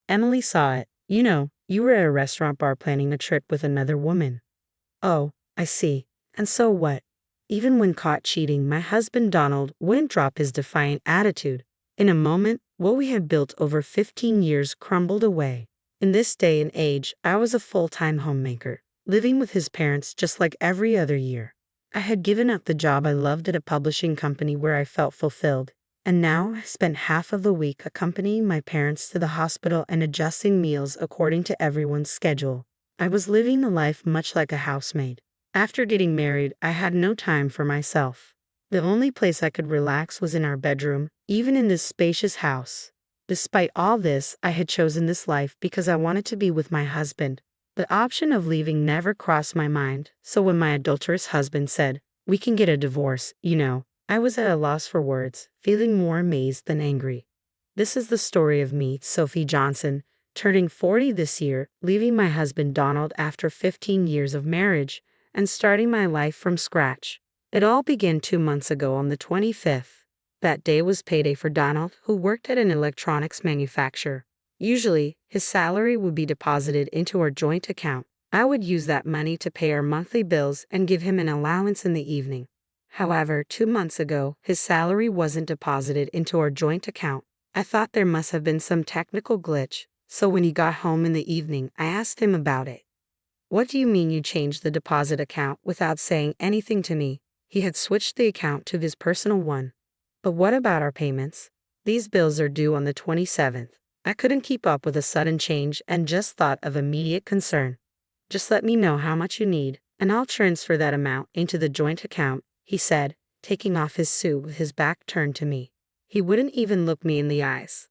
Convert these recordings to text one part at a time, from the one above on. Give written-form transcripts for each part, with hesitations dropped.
Emily saw it. You were at a restaurant bar planning a trip with another woman. Oh, I see. And so what? Even when caught cheating, my husband Donald wouldn't drop his defiant attitude. In a moment, what we had built over 15 years crumbled away. In this day and age, I was a full-time homemaker, living with his parents just like every other year. I had given up the job I loved at a publishing company where I felt fulfilled, and now I spent half of the week accompanying my parents to the hospital and adjusting meals according to everyone's schedule. I was living a life much like a housemaid. After getting married, I had no time for myself. The only place I could relax was in our bedroom, even in this spacious house. Despite all this, I had chosen this life because I wanted to be with my husband. The option of leaving never crossed my mind, so when my adulterous husband said, "We can get a divorce, I was at a loss for words, feeling more amazed than angry. This is the story of me, Sophie Johnson, turning 40 this year, leaving my husband Donald after 15 years of marriage, and starting my life from scratch. It all began 2 months ago on the 25th. That day was payday for Donald, who worked at an electronics manufacturer. Usually, his salary would be deposited into our joint account. I would use that money to pay our monthly bills and give him an allowance in the evening. However, 2 months ago, his salary wasn't deposited into our joint account. I thought there must have been some technical glitch, so when he got home in the evening, I asked him about it. "What do you mean you changed the deposit account without saying anything to me?" He had switched the account to his personal one. "But what about our payments? These bills are due on the 27th. I couldn't keep up with a sudden change and just thought of immediate concern. "Just let me know how much you need, and I'll transfer that amount into the joint account," he said, taking off his suit with his back turned to me. He wouldn't even look me in the eyes.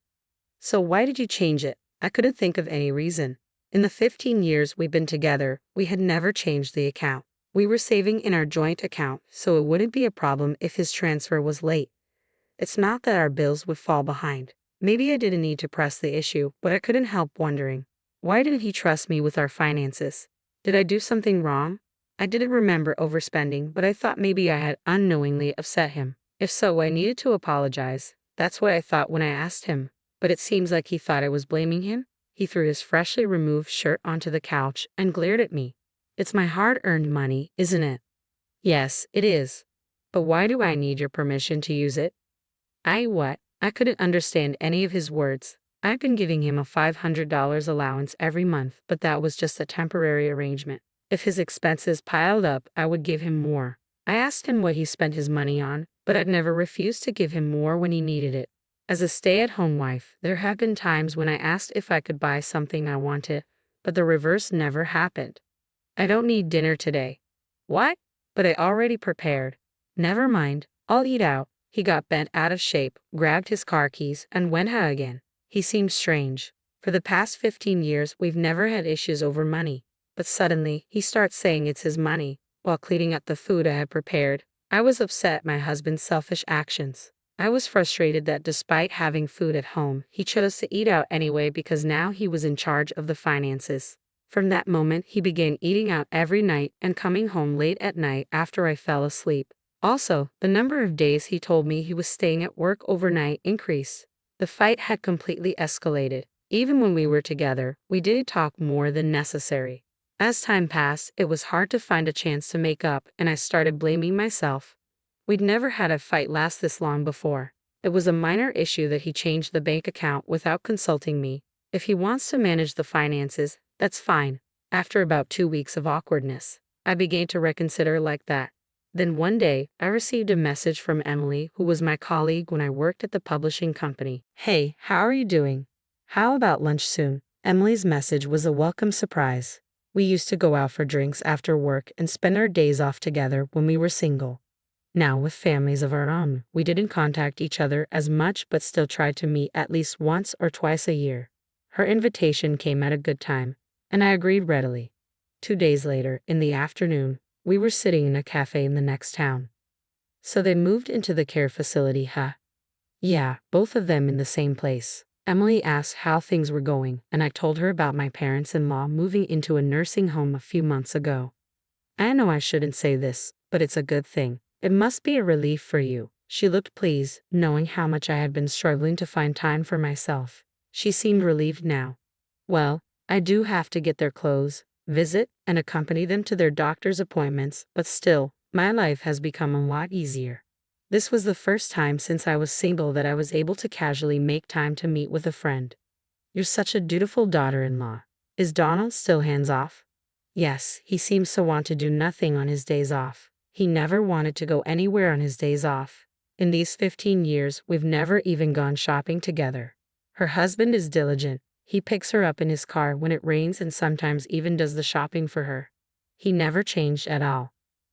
"So why did you change it?" I couldn't think of any reason. In the 15 years we've been together, we had never changed the account. We were saving in our joint account, so it wouldn't be a problem if his transfer was late. It's not that our bills would fall behind. Maybe I didn't need to press the issue, but I couldn't help wondering. Why didn't he trust me with our finances? Did I do something wrong? I didn't remember overspending, but I thought maybe I had unknowingly upset him. If so, I needed to apologize. That's what I thought when I asked him. But it seems like he thought I was blaming him. He threw his freshly removed shirt onto the couch and glared at me. "It's my hard-earned money, isn't it?" "Yes, it is. But why do I need your permission to use it?" What? I couldn't understand any of his words. I've been giving him a $500 allowance every month, but that was just a temporary arrangement. If his expenses piled up, I would give him more. I asked him what he spent his money on, but I'd never refused to give him more when he needed it. As a stay-at-home wife, there have been times when I asked if I could buy something I wanted, but the reverse never happened. "I don't need dinner today." "What?" "But I already prepared." "Never mind, I'll eat out." He got bent out of shape, grabbed his car keys, and went out again. He seemed strange. For the past 15 years, we've never had issues over money. But suddenly, he starts saying it's his money, while cleaning up the food I had prepared. I was upset at my husband's selfish actions. I was frustrated that despite having food at home, he chose to eat out anyway because now he was in charge of the finances. From that moment, he began eating out every night and coming home late at night after I fell asleep. Also, the number of days he told me he was staying at work overnight increased. The fight had completely escalated. Even when we were together, we didn't talk more than necessary. As time passed, it was hard to find a chance to make up, and I started blaming myself. We'd never had a fight last this long before. It was a minor issue that he changed the bank account without consulting me. If he wants to manage the finances, that's fine. After about 2 weeks of awkwardness, I began to reconsider like that. Then one day, I received a message from Emily, who was my colleague when I worked at the publishing company. "Hey, how are you doing? How about lunch soon?" Emily's message was a welcome surprise. We used to go out for drinks after work and spend our days off together when we were single. Now, with families of our own, we didn't contact each other as much but still tried to meet at least once or twice a year. Her invitation came at a good time, and I agreed readily. 2 days later, in the afternoon, we were sitting in a cafe in the next town. "So they moved into the care facility, huh?" "Yeah, both of them in the same place." Emily asked how things were going, and I told her about my parents-in-law moving into a nursing home a few months ago. "I know I shouldn't say this, but it's a good thing. It must be a relief for you." She looked pleased, knowing how much I had been struggling to find time for myself. She seemed relieved now. Well, I do have to get their clothes, visit, and accompany them to their doctor's appointments, but still, my life has become a lot easier. This was the first time since I was single that I was able to casually make time to meet with a friend. You're such a dutiful daughter-in-law. Is Donald still hands-off? Yes, he seems to want to do nothing on his days off. He never wanted to go anywhere on his days off. In these 15 years, we've never even gone shopping together. Her husband is diligent. He picks her up in his car when it rains and sometimes even does the shopping for her. He never changed at all.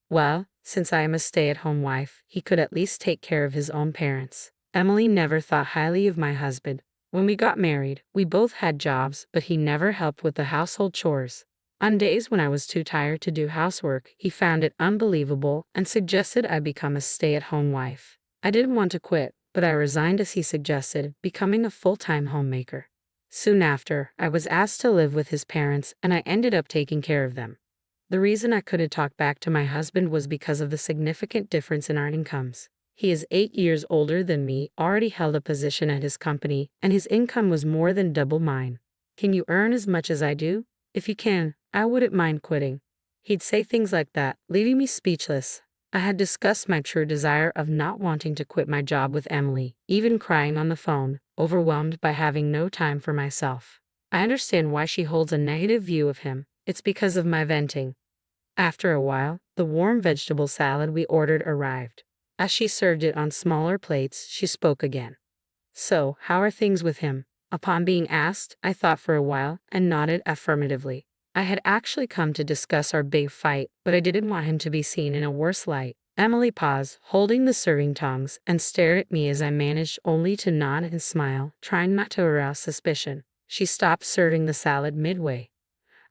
Well, since I am a stay-at-home wife, he could at least take care of his own parents. Emily never thought highly of my husband. When we got married, we both had jobs, but he never helped with the household chores. On days when I was too tired to do housework, he found it unbelievable and suggested I become a stay-at-home wife. I didn't want to quit, but I resigned as he suggested, becoming a full-time homemaker. Soon after, I was asked to live with his parents, and I ended up taking care of them. The reason I couldn't talk back to my husband was because of the significant difference in our incomes. He is 8 years older than me, already held a position at his company, and his income was more than double mine. Can you earn as much as I do? If you can, I wouldn't mind quitting. He'd say things like that, leaving me speechless. I had discussed my true desire of not wanting to quit my job with Emily, even crying on the phone, overwhelmed by having no time for myself. I understand why she holds a negative view of him. It's because of my venting. After a while, the warm vegetable salad we ordered arrived. As she served it on smaller plates, she spoke again. So, how are things with him? Upon being asked, I thought for a while and nodded affirmatively. I had actually come to discuss our big fight, but I didn't want him to be seen in a worse light. Emily paused, holding the serving tongs, and stared at me as I managed only to nod and smile, trying not to arouse suspicion. She stopped serving the salad midway.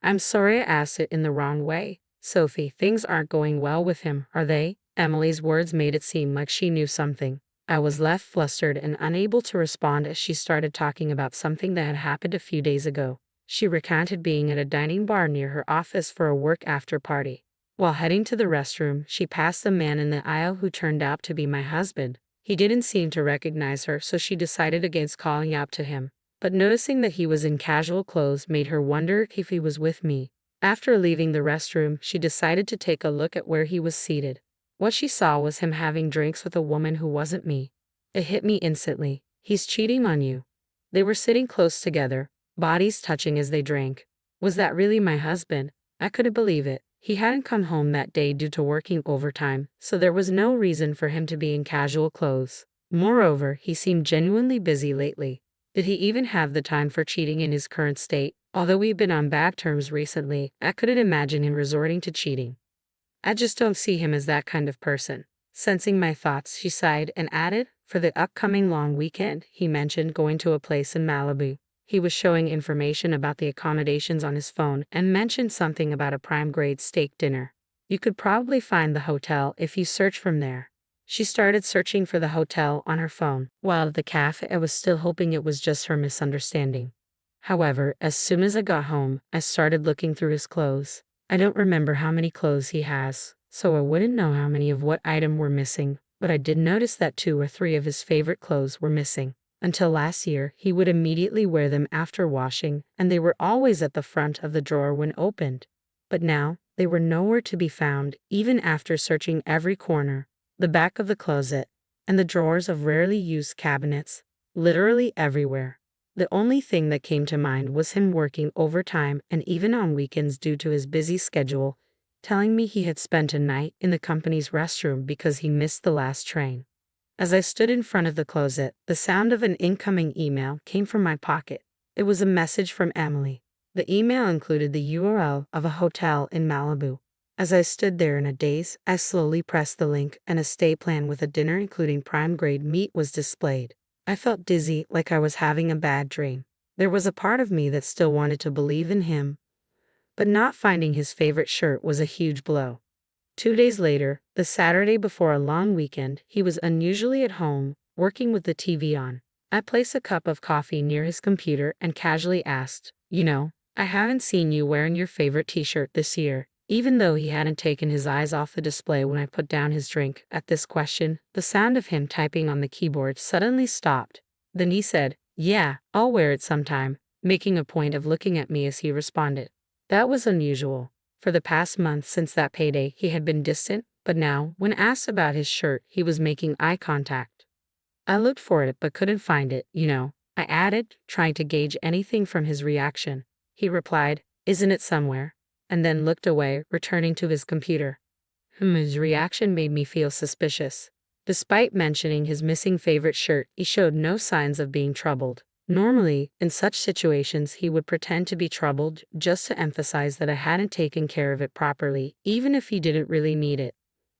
I'm sorry I asked it in the wrong way. Sophie, things aren't going well with him, are they? Emily's words made it seem like she knew something. I was left flustered and unable to respond as she started talking about something that had happened a few days ago. She recounted being at a dining bar near her office for a work after party. While heading to the restroom, she passed a man in the aisle who turned out to be my husband. He didn't seem to recognize her, so she decided against calling out to him. But noticing that he was in casual clothes made her wonder if he was with me. After leaving the restroom, she decided to take a look at where he was seated. What she saw was him having drinks with a woman who wasn't me. It hit me instantly. He's cheating on you. They were sitting close together, bodies touching as they drank. Was that really my husband? I couldn't believe it. He hadn't come home that day due to working overtime, so there was no reason for him to be in casual clothes. Moreover, he seemed genuinely busy lately. Did he even have the time for cheating in his current state? Although we've been on bad terms recently, I couldn't imagine him resorting to cheating. I just don't see him as that kind of person. Sensing my thoughts, she sighed and added, for the upcoming long weekend, he mentioned going to a place in Malibu. He was showing information about the accommodations on his phone and mentioned something about a prime-grade steak dinner. You could probably find the hotel if you search from there. She started searching for the hotel on her phone, while at the cafe I was still hoping it was just her misunderstanding. However, as soon as I got home, I started looking through his clothes. I don't remember how many clothes he has, so I wouldn't know how many of what item were missing, but I did notice that 2 or 3 of his favorite clothes were missing. Until last year, he would immediately wear them after washing, and they were always at the front of the drawer when opened. But now, they were nowhere to be found, even after searching every corner, the back of the closet, and the drawers of rarely used cabinets, literally everywhere. The only thing that came to mind was him working overtime and even on weekends due to his busy schedule, telling me he had spent a night in the company's restroom because he missed the last train. As I stood in front of the closet, the sound of an incoming email came from my pocket. It was a message from Emily. The email included the URL of a hotel in Malibu. As I stood there in a daze, I slowly pressed the link and a stay plan with a dinner including prime-grade meat was displayed. I felt dizzy, like I was having a bad dream. There was a part of me that still wanted to believe in him, but not finding his favorite shirt was a huge blow. 2 days later, the Saturday before a long weekend, he was unusually at home, working with the TV on. I placed a cup of coffee near his computer and casually asked, I haven't seen you wearing your favorite t-shirt this year. Even though he hadn't taken his eyes off the display when I put down his drink, at this question, the sound of him typing on the keyboard suddenly stopped. Then he said, "Yeah, I'll wear it sometime. making a point of looking at me as he responded. That was unusual. For the past month since that payday, he had been distant, but now, when asked about his shirt, he was making eye contact. I looked for it but couldn't find it, I added, trying to gauge anything from his reaction. He replied, "Isn't it somewhere?" and then looked away, returning to his computer. His reaction made me feel suspicious. Despite mentioning his missing favorite shirt, he showed no signs of being troubled. Normally, in such situations, he would pretend to be troubled just to emphasize that I hadn't taken care of it properly, even if he didn't really need it.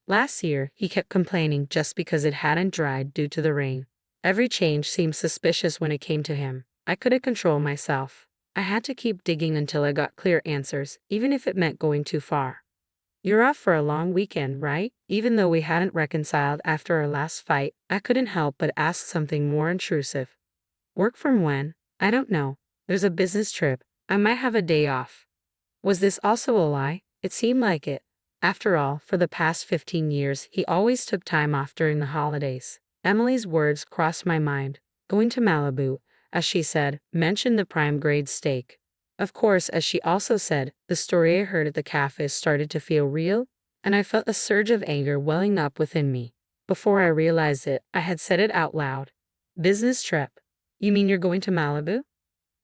Last year, he kept complaining just because it hadn't dried due to the rain. Every change seemed suspicious when it came to him. I couldn't control myself. I had to keep digging until I got clear answers, even if it meant going too far. "You're off for a long weekend, right?" Even though we hadn't reconciled after our last fight, I couldn't help but ask something more intrusive. "Work from when?" "I don't know. There's a business trip. I might have a day off." Was this also a lie? It seemed like it. After all, for the past 15 years, he always took time off during the holidays. Emily's words crossed my mind. Going to Malibu, as she said, mentioned the prime grade steak. Of course, as she also said, the story I heard at the cafe started to feel real, and I felt a surge of anger welling up within me. Before I realized it, I had said it out loud. "Business trip? You mean you're going to Malibu?"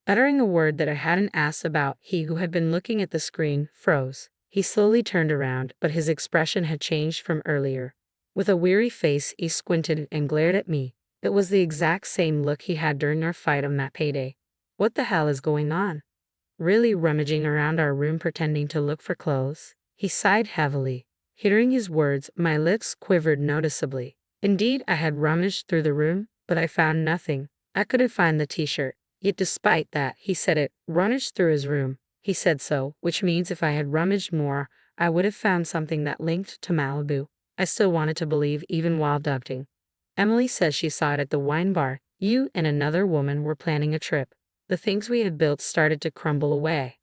Uttering a word that I hadn't asked about, he who had been looking at the screen froze. He slowly turned around, but his expression had changed from earlier. With a weary face, he squinted and glared at me. It was the exact same look he had during our fight on that payday. "What the hell is going on?" Really rummaging around our room pretending to look for clothes? He sighed heavily. Hearing his words, my lips quivered noticeably. Indeed, I had rummaged through the room, but I found nothing. I couldn't find the t-shirt. Yet despite that, he said it, rummaged through his room. He said so, which means if I had rummaged more, I would have found something that linked to Malibu. I still wanted to believe even while doubting. "Emily says she saw it at the wine bar. You and another woman were planning a trip." The things we had built started to crumble away.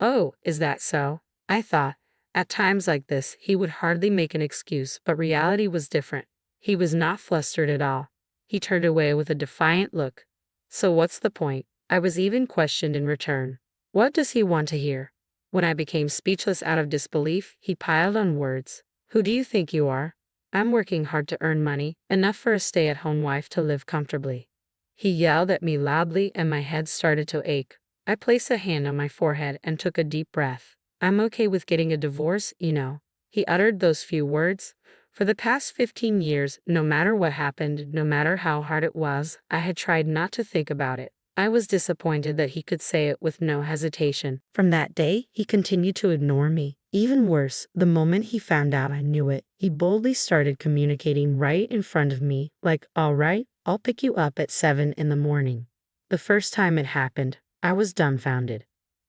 "Oh, is that so?" I thought. At times like this, he would hardly make an excuse, but reality was different. He was not flustered at all. He turned away with a defiant look. "So what's the point?" I was even questioned in return. What does he want to hear? When I became speechless out of disbelief, he piled on words. "Who do you think you are? I'm working hard to earn money, enough for a stay-at-home wife to live comfortably." He yelled at me loudly and my head started to ache. I placed a hand on my forehead and took a deep breath. "I'm okay with getting a divorce, He uttered those few words. For the past 15 years, no matter what happened, no matter how hard it was, I had tried not to think about it. I was disappointed that he could say it with no hesitation. From that day, he continued to ignore me. Even worse, the moment he found out I knew it, he boldly started communicating right in front of me, like, "All right, I'll pick you up at 7 in the morning." The first time it happened, I was dumbfounded.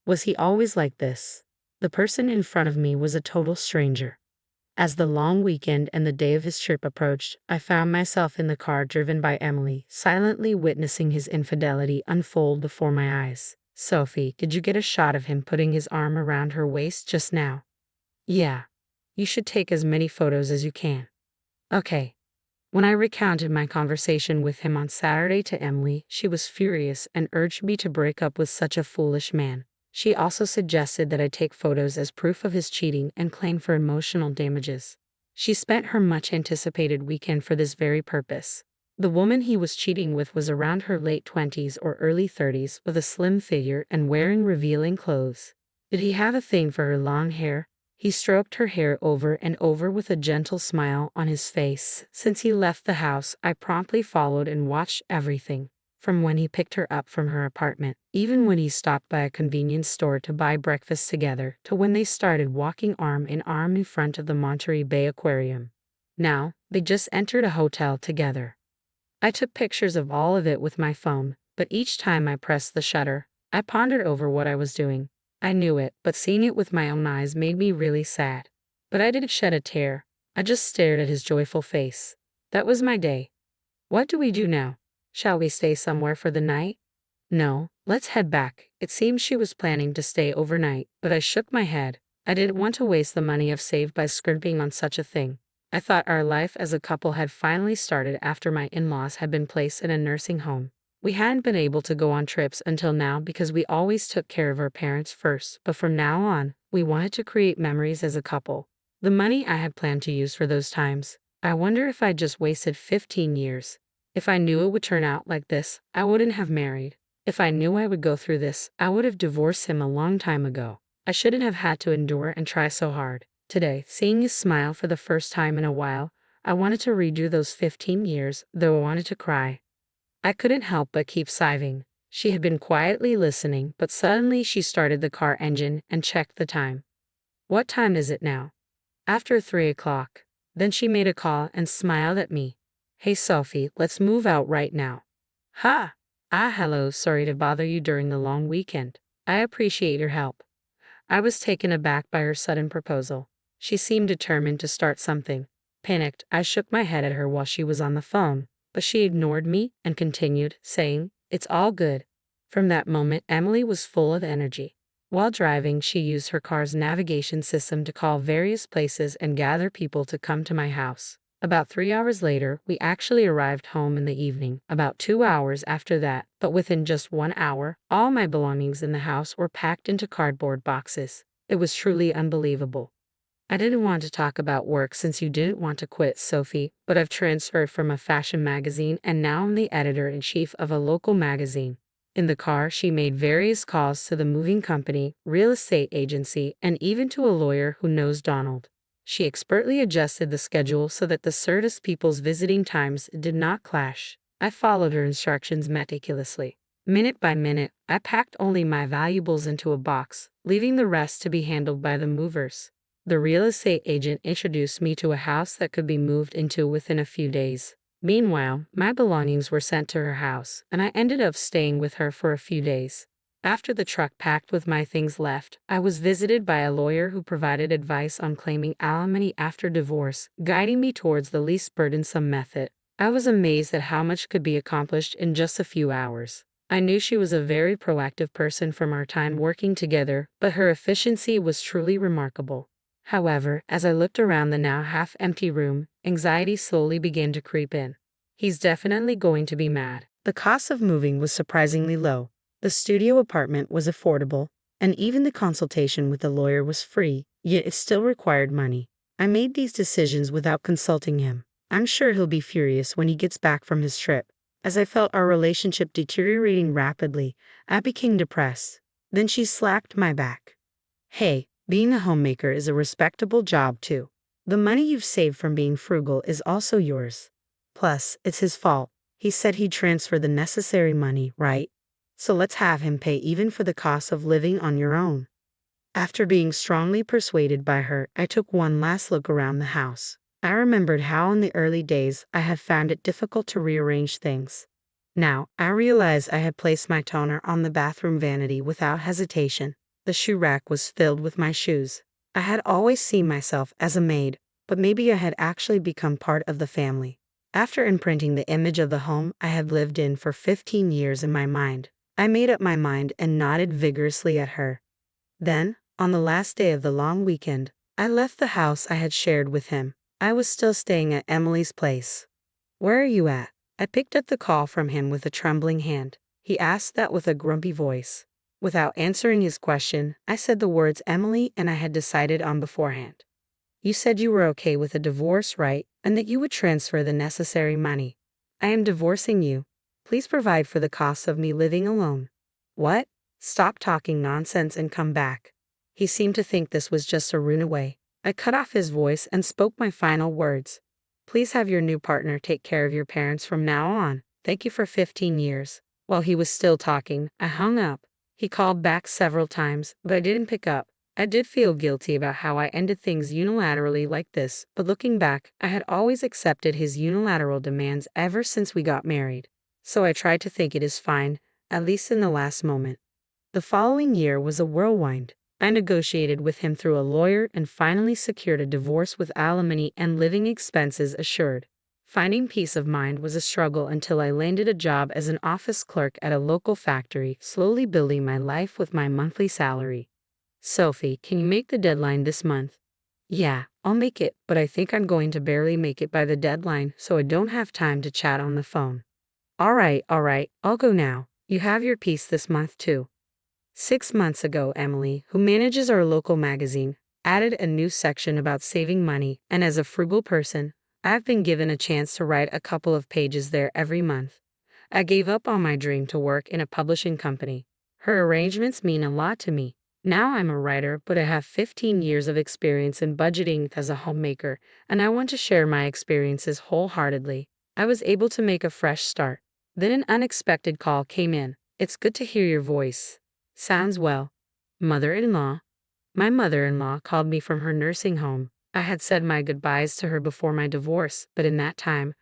Was he always like this? The person in front of me was a total stranger. As the long weekend and the day of his trip approached, I found myself in the car driven by Emily, silently witnessing his infidelity unfold before my eyes. "Sophie, did you get a shot of him putting his arm around her waist just now?" "Yeah. You should take as many photos as you can." "Okay." When I recounted my conversation with him on Saturday to Emily, she was furious and urged me to break up with such a foolish man. She also suggested that I take photos as proof of his cheating and claim for emotional damages. She spent her much-anticipated weekend for this very purpose. The woman he was cheating with was around her late 20s or early 30s, with a slim figure and wearing revealing clothes. Did he have a thing for her long hair? He stroked her hair over and over with a gentle smile on his face. Since he left the house, I promptly followed and watched everything. From when he picked her up from her apartment, even when he stopped by a convenience store to buy breakfast together, to when they started walking arm in arm in front of the Monterey Bay Aquarium. Now, they just entered a hotel together. I took pictures of all of it with my phone, but each time I pressed the shutter, I pondered over what I was doing. I knew it, but seeing it with my own eyes made me really sad. But I didn't shed a tear. I just stared at his joyful face. That was my day. What do we do now? Shall we stay somewhere for the night? No, let's head back. It seemed she was planning to stay overnight, but I shook my head. I didn't want to waste the money I've saved by scrimping on such a thing. I thought our life as a couple had finally started after my in-laws had been placed in a nursing home. We hadn't been able to go on trips until now because we always took care of our parents first, but from now on, we wanted to create memories as a couple. The money I had planned to use for those times, I wonder if I'd just wasted 15 years. If I knew it would turn out like this, I wouldn't have married. If I knew I would go through this, I would have divorced him a long time ago. I shouldn't have had to endure and try so hard. Today, seeing his smile for the first time in a while, I wanted to redo those 15 years, though I wanted to cry. I couldn't help but keep sighing. She had been quietly listening, but suddenly she started the car engine and checked the time. What time is it now? After 3 o'clock. Then she made a call and smiled at me. Hey Sophie, let's move out right now. Ha! Hello, sorry to bother you during the long weekend. I appreciate your help. I was taken aback by her sudden proposal. She seemed determined to start something. Panicked, I shook my head at her while she was on the phone, but she ignored me and continued, saying, "It's all good." From that moment, Emily was full of energy. While driving, she used her car's navigation system to call various places and gather people to come to my house. About 3 hours later, we actually arrived home in the evening, about 2 hours after that, but within just 1 hour, all my belongings in the house were packed into cardboard boxes. It was truly unbelievable. I didn't want to talk about work since you didn't want to quit, Sophie, but I've transferred from a fashion magazine and now I'm the editor-in-chief of a local magazine. In the car, she made various calls to the moving company, real estate agency, and even to a lawyer who knows Donald. She expertly adjusted the schedule so that the Certus people's visiting times did not clash. I followed her instructions meticulously. Minute by minute, I packed only my valuables into a box, leaving the rest to be handled by the movers. The real estate agent introduced me to a house that could be moved into within a few days. Meanwhile, my belongings were sent to her house, and I ended up staying with her for a few days. After the truck packed with my things left, I was visited by a lawyer who provided advice on claiming alimony after divorce, guiding me towards the least burdensome method. I was amazed at how much could be accomplished in just a few hours. I knew she was a very proactive person from our time working together, but her efficiency was truly remarkable. However, as I looked around the now half-empty room, anxiety slowly began to creep in. He's definitely going to be mad. The cost of moving was surprisingly low. The studio apartment was affordable, and even the consultation with the lawyer was free, yet it still required money. I made these decisions without consulting him. I'm sure he'll be furious when he gets back from his trip. As I felt our relationship deteriorating rapidly, I became depressed. Then she slapped my back. Hey, being a homemaker is a respectable job too. The money you've saved from being frugal is also yours. Plus, it's his fault. He said he'd transfer the necessary money, right? So let's have him pay even for the cost of living on your own. After being strongly persuaded by her, I took one last look around the house. I remembered how in the early days I had found it difficult to rearrange things. Now, I realized I had placed my toner on the bathroom vanity without hesitation. The shoe rack was filled with my shoes. I had always seen myself as a maid, but maybe I had actually become part of the family. After imprinting the image of the home I had lived in for 15 years in my mind, I made up my mind and nodded vigorously at her. Then, on the last day of the long weekend, I left the house I had shared with him. I was still staying at Emily's place. "Where are you at?" I picked up the call from him with a trembling hand. He asked that with a grumpy voice. Without answering his question, I said the words Emily and I had decided on beforehand. "You said you were okay with a divorce, right? And that you would transfer the necessary money. I am divorcing you. Please provide for the costs of me living alone." "What? Stop talking nonsense and come back." He seemed to think this was just a runaway. I cut off his voice and spoke my final words. "Please have your new partner take care of your parents from now on. Thank you for 15 years. While he was still talking, I hung up. He called back several times, but I didn't pick up. I did feel guilty about how I ended things unilaterally like this, but looking back, I had always accepted his unilateral demands ever since we got married. So I tried to think it is fine, at least in the last moment. The following year was a whirlwind. I negotiated with him through a lawyer and finally secured a divorce with alimony and living expenses assured. Finding peace of mind was a struggle until I landed a job as an office clerk at a local factory, slowly building my life with my monthly salary. "Sophie, can you make the deadline this month?" "Yeah, I'll make it, but I think I'm going to barely make it by the deadline, so I don't have time to chat on the phone." All right, I'll go now. You have your piece this month too. 6 months ago, Emily, who manages our local magazine, added a new section about saving money, and as a frugal person, I've been given a chance to write a couple of pages there every month. I gave up on my dream to work in a publishing company. Her arrangements mean a lot to me. Now I'm a writer, but I have 15 years of experience in budgeting as a homemaker, and I want to share my experiences wholeheartedly. I was able to make a fresh start. Then an unexpected call came in. It's good to hear your voice. Sounds well. Mother-in-law. My mother-in-law called me from her nursing home. I had said my goodbyes to her before my divorce, but in that time,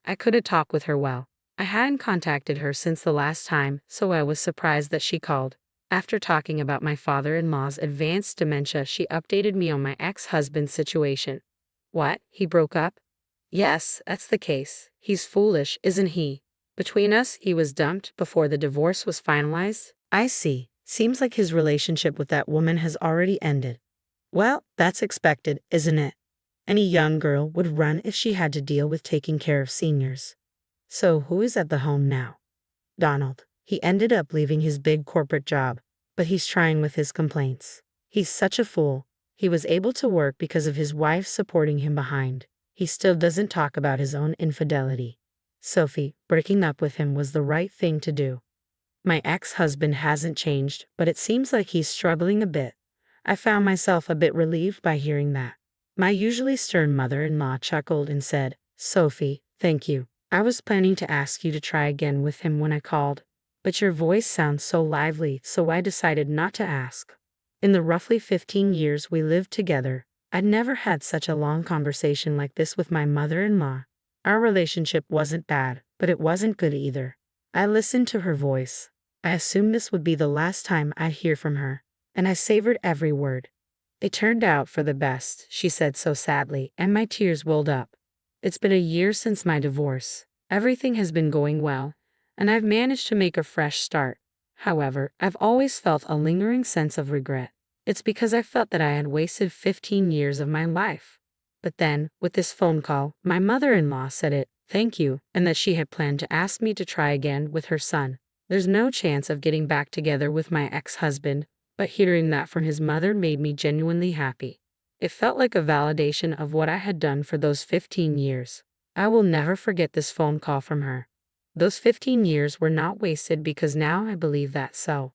I couldn't talk with her well. I hadn't contacted her since the last time, so I was surprised that she called. After talking about my father-in-law's advanced dementia, she updated me on my ex-husband's situation. What? He broke up? Yes, that's the case. He's foolish, isn't he? Between us, he was dumped before the divorce was finalized. I see. Seems like his relationship with that woman has already ended. Well, that's expected, isn't it? Any young girl would run if she had to deal with taking care of seniors. So who is at the home now? Donald. He ended up leaving his big corporate job, but he's trying with his complaints. He's such a fool. He was able to work because of his wife supporting him behind. He still doesn't talk about his own infidelity. Sophie, breaking up with him was the right thing to do. My ex-husband hasn't changed, but it seems like he's struggling a bit. I found myself a bit relieved by hearing that. My usually stern mother-in-law chuckled and said, Sophie, thank you. I was planning to ask you to try again with him when I called, but your voice sounds so lively, so I decided not to ask. In the roughly 15 years we lived together, I'd never had such a long conversation like this with my mother-in-law. Our relationship wasn't bad, but it wasn't good either. I listened to her voice. I assumed this would be the last time I'd hear from her, and I savored every word. It turned out for the best, she said so sadly, and my tears welled up. It's been a year since my divorce. Everything has been going well, and I've managed to make a fresh start. However, I've always felt a lingering sense of regret. It's because I felt that I had wasted 15 years of my life. But then, with this phone call, my mother-in-law said it, thank you, and that she had planned to ask me to try again with her son. There's no chance of getting back together with my ex-husband, but hearing that from his mother made me genuinely happy. It felt like a validation of what I had done for those 15 years. I will never forget this phone call from her. Those 15 years were not wasted because now I believe that so.